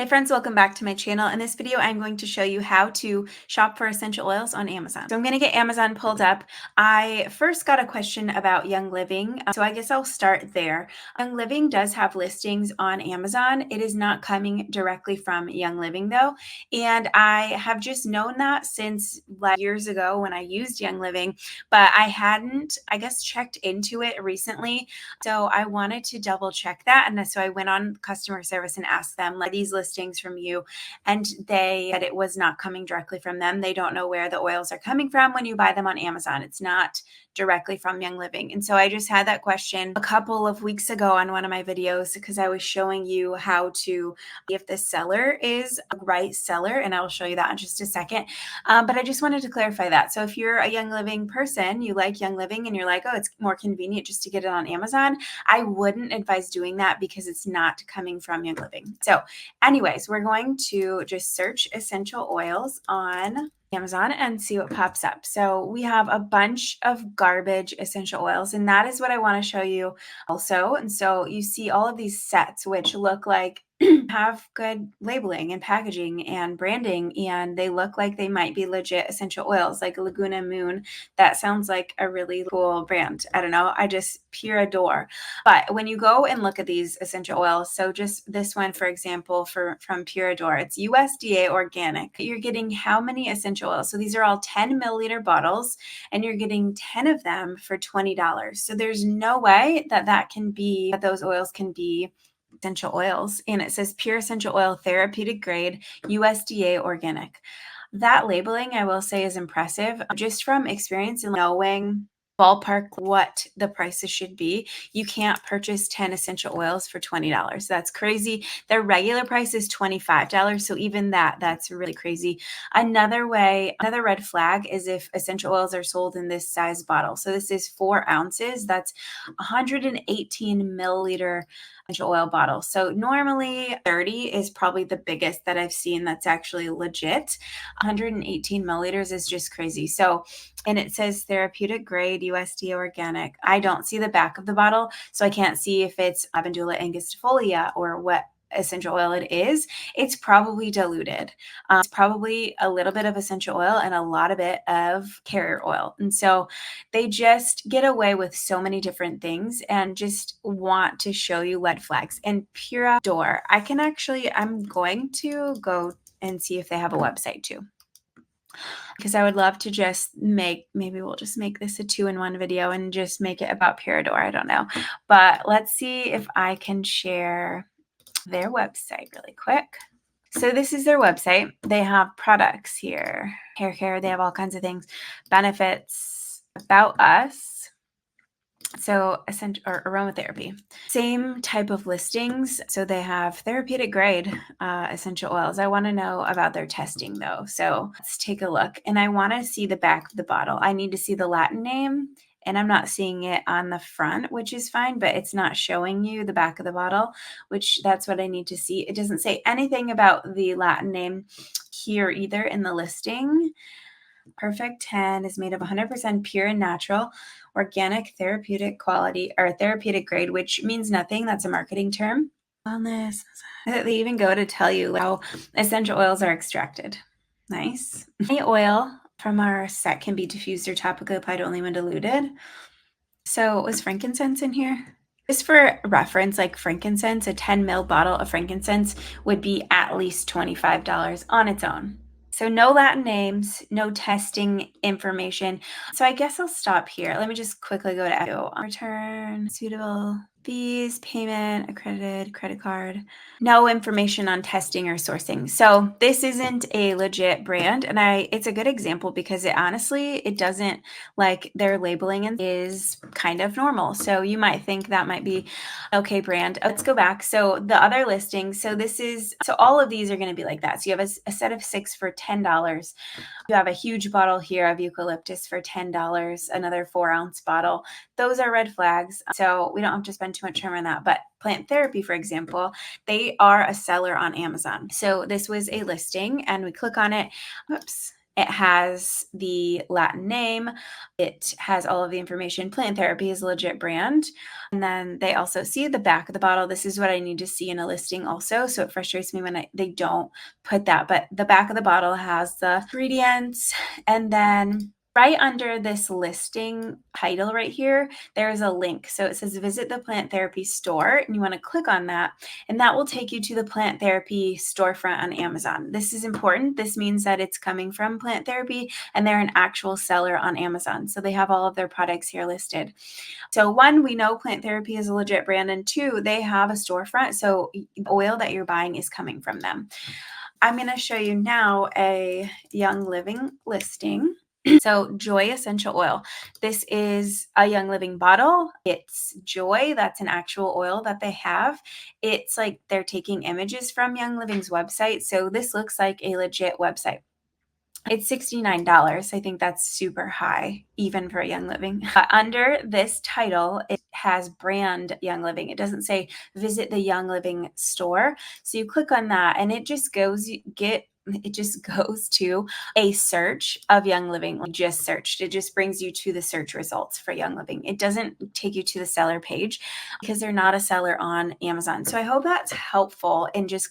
Hey friends, welcome back to my channel. In this video, I'm going to show you how to shop for essential oils on Amazon. So I'm going to get Amazon pulled up. I first got a question about Young Living, so I guess I'll start there. Young Living does have listings on Amazon. It is not coming directly from Young Living though, and I have just known that since years ago when I used Young Living, but I hadn't, I guess, checked into it recently. So I wanted to double check that, and so I went on customer service and asked them, like, these listings from you, and they said it was not coming directly from them. They don't know where the oils are coming from when you buy them on Amazon. It's not directly from Young Living. And so I just had that question a couple of weeks ago on one of my videos because I was showing you how to see if the seller is a right seller, and I will show you that in just a second. But I just wanted to clarify that. So if you're a Young Living person, you like Young Living and you're like, oh, it's more convenient just to get it on Amazon, I wouldn't advise doing that because it's not coming from Young Living. So anyways, we're going to just search essential oils on Amazon and see what pops up. So we have a bunch of garbage essential oils, and that is what I want to show you also. And so you see all of these sets, which look like have good labeling and packaging and branding, and they look like they might be legit essential oils, like Laguna Moon. That sounds like a really cool brand. I don't know. I just pure adore. But when you go and look at these essential oils, so just this one, for example, from Pure Adore, it's USDA organic. You're getting how many essential oils? So these are all 10 milliliter bottles, and you're getting 10 of them for $20. So there's no way that those oils can be essential oils. And it says pure essential oil, therapeutic grade, USDA organic. That labeling, I will say, is impressive. Just from experience and knowing ballpark what the prices should be, you can't purchase 10 essential oils for $20. That's crazy. Their regular price is $25. So even that's really crazy. Another red flag is if essential oils are sold in this size bottle. So this is 4 ounces. That's 118 milliliter essential oil bottle. So normally 30 is probably the biggest that I've seen that's actually legit. 118 milliliters is just crazy. So, and it says therapeutic grade USDA organic. I don't see the back of the bottle, so I can't see if it's Lavandula angustifolia or what essential oil it is. It's probably diluted. It's probably a little bit of essential oil and a lot of it of carrier oil. And so they just get away with so many different things and just want to show you red flags. And Pure Adore, I'm going to go and see if they have a website too, because I would love to just maybe we'll just make this a 2-in-1 video and just make it about Pure Adore. I don't know, but let's see if I can share their website really quick. So this is their website. They have products here, hair care, they have all kinds of things, benefits, about us. So essential or aromatherapy, same type of listings. So they have therapeutic grade essential oils. I want to know about their testing though. So let's take a look, and I want to see the back of the bottle. I need to see the Latin name, and I'm not seeing it on the front, which is fine, but it's not showing you the back of the bottle, which that's what I need to see. It doesn't say anything about the Latin name here either in the listing. Perfect 10 is made of 100% pure and natural, organic, therapeutic quality, or therapeutic grade, which means nothing. That's a marketing term. Wellness. They even go to tell you how essential oils are extracted. Nice. Any oil from our set can be diffused or topically applied only when diluted. So was frankincense in here? Just for reference, like frankincense, a 10 ml bottle of frankincense would be at least $25 on its own. So no Latin names, no testing information. So I guess I'll stop here. Let me just quickly go to return, suitable fees, payment, accredited, credit card. No information on testing or sourcing. So this isn't a legit brand, and it's a good example because it doesn't, like, their labeling is kind of normal. So you might think that might be okay brand. Let's go back. So the other listings, so all of these are going to be like that. So you have a set of 6 for $10. You have a huge bottle here of eucalyptus for $10, another 4-ounce bottle. Those are red flags. So we don't have to spend too much time on that. But plant therapy, for example, they are a seller on Amazon. So this was a listing, and we click on it. Whoops. It has the Latin name. It has all of the information. Plant Therapy is a legit brand. And then they also see the back of the bottle. This is what I need to see in a listing also. So it frustrates me when they don't put that. But the back of the bottle has the ingredients. And then right under this listing title right here, there's a link. So it says visit the Plant Therapy store, and you want to click on that, and that will take you to the Plant Therapy storefront on Amazon. This is important. This means that it's coming from Plant Therapy and they're an actual seller on Amazon. So they have all of their products here listed. So one, we know Plant Therapy is a legit brand, and two, they have a storefront. So the oil that you're buying is coming from them. I'm going to show you now a Young Living listing. So Joy Essential Oil. This is a Young Living bottle. It's Joy. That's an actual oil that they have. It's like they're taking images from Young Living's website. So this looks like a legit website. It's $69. I think that's super high, even for Young Living. Under this title, it has brand Young Living. It doesn't say visit the Young Living store. So you click on that and it just goes to a search of Young Living. Like just searched. It just brings you to the search results for Young Living. It doesn't take you to the seller page because they're not a seller on Amazon. So I hope that's helpful in just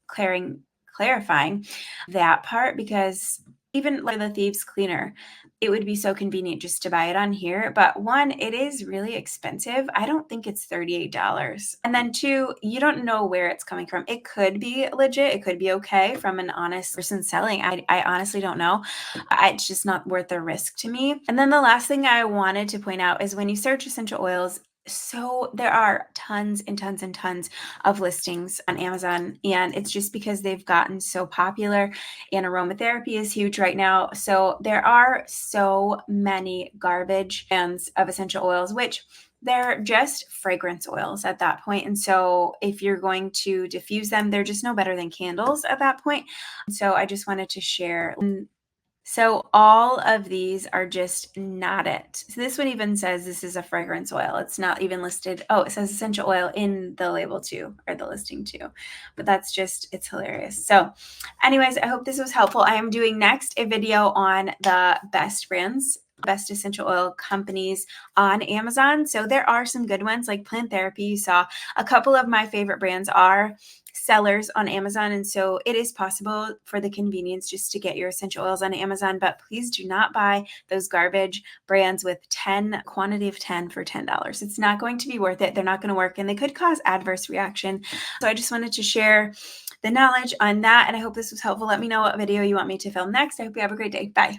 clarifying that part, because even like the Thieves Cleaner, it would be so convenient just to buy it on here. But one, it is really expensive. I don't think it's $38. And then two, you don't know where it's coming from. It could be legit. It could be okay from an honest person selling. I honestly don't know. It's just not worth the risk to me. And then the last thing I wanted to point out is when you search essential oils, so there are tons and tons and tons of listings on Amazon, and it's just because they've gotten so popular, and aromatherapy is huge right now. So there are so many garbage brands of essential oils, which they're just fragrance oils at that point. And so if you're going to diffuse them, they're just no better than candles at that point. So I just wanted to share. So all of these are just not it. So this one even says this is a fragrance oil. It's not even listed. Oh, it says essential oil in the label too, or the listing too. But that's just, it's hilarious. So anyways, I hope this was helpful. I am doing next a video on the best brands, best essential oil companies on Amazon. So there are some good ones like Plant Therapy. You saw a couple of my favorite brands are sellers on Amazon, and so it is possible for the convenience just to get your essential oils on Amazon. But please do not buy those garbage brands with quantity of 10 for $10. It's not going to be worth it. They're not going to work, and they could cause adverse reaction. So I just wanted to share the knowledge on that, and I hope this was helpful. Let me know what video you want me to film next. I hope you have a great day. Bye.